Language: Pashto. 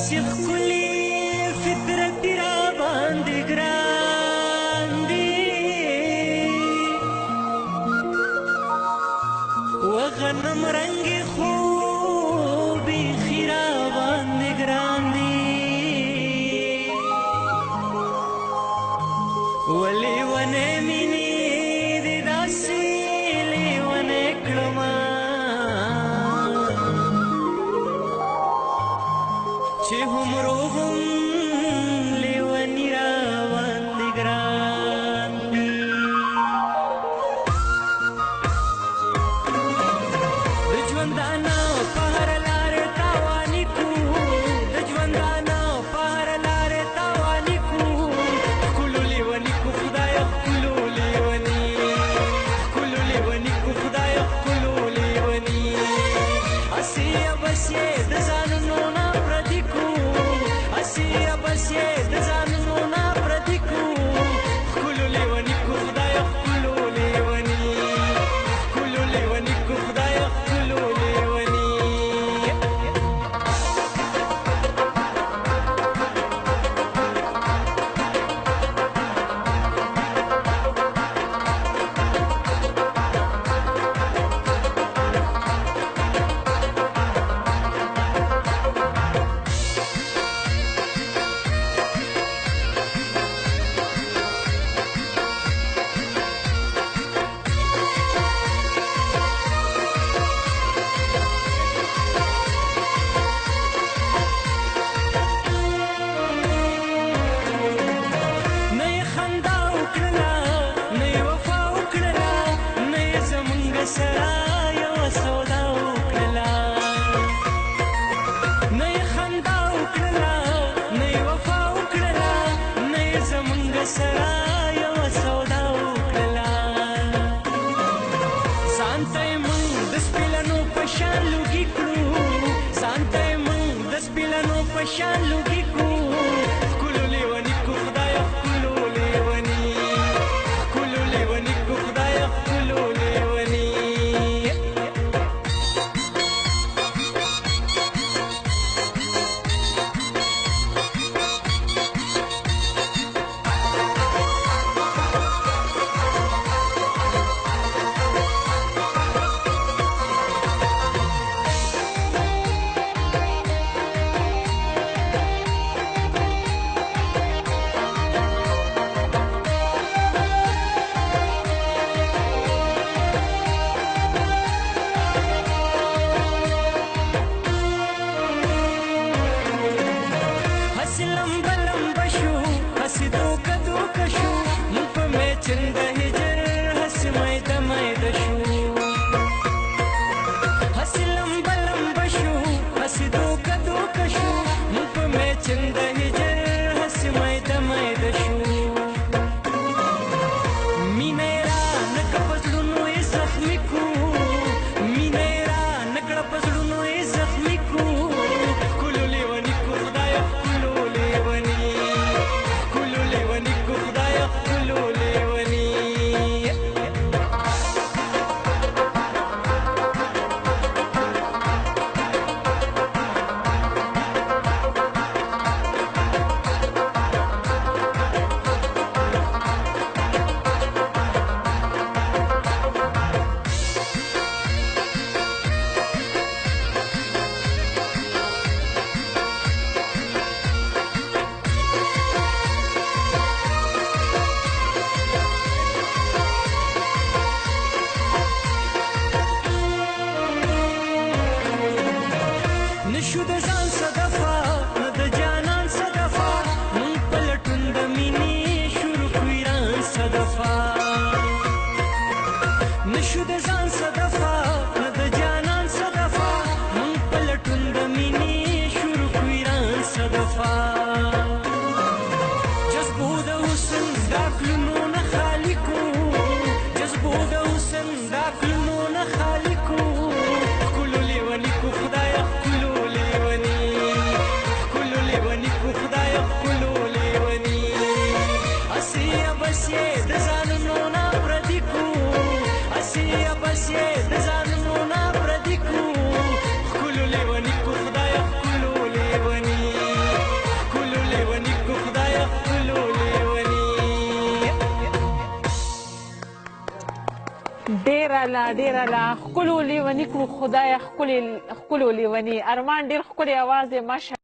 داسې ښکلي فطرت را باندې ګران دي وغنم رنګې خو بیخي را باندې ګران دي ولیونې مینې دې داسې لیونې کړمه چې هومرو هم لیوني را باندې ګران دي د ژوندانه په هره لارې تاواني کړو د ژوندانه په هره لارې تاواني کړو ښکلو لیوني کړو خدایه ښکلو لیوني ښکلو لیوني کړو خدایه ښکلو لیوني هسې یا بس یې د ځانونو نه پردي کړو هسې یا بس یې د ځانونو نه پردي کړو ښکلو لیوني کړو خدایه ښکلو لیوني ښکلو لیوني کړو خدایه ښکلو لیوني سره یوه سودا وکړله نه یې خندا وکړله نه یې وفا وکړله نه یې زمونږ سره یوه سودا وکړله ځان ته یې موږ د سپیلنو په شان لوګي کړو ځان ته یې موږ د سپیلنو په شان لوګي کړو ښکلو لیوني کړو خدایه ښکلو لیوني ښکلو لیوني کړو خدایه ښکلو لیوني لمبه لمبه شو هسې دوکه دوکه شو موږ په میچن د هجر هسې میده میده شو هسې لمبه لمبه شو هسې دوکه دوکه شو موږ په میچن د هجر هسې میده میده شو مینه یې را نکړه په زړونو یې زخمي کړو مینه یې را نکړه په زړونو یې زخمي کړو ښکلو لیوني کړو خدایه ښکلو لیوني ښکلو لیوني کړو خدایه ښکلو لیوني نشو د ځان صدفه نه د جانان صدفه مونږ په لټون د مینې شروع کړو ایران صدفه نشو د ځان صدفه نه د جانان صدفه مونږ په لټون د مینې شروع کړو ایران صدفه جذبو د حسن دا کلونو نه خالي کړو جذبو د حسن دا کلونو نه خالي کړو ښکلو لیوني کړو خدایه ښکلو خدایه ښکلو لیوني هسې یا بس یې د ځانونو نه پردي کړو هسې یا بس یې د ځانونو نه پردي کړو ښکلو لیوني کړو خدایه ښکلو لیوني ډیره لا ښکلو لیوني کړو خدایه ښکلو لیوني ارمان ډېر ښکلی اواز دی ماشاء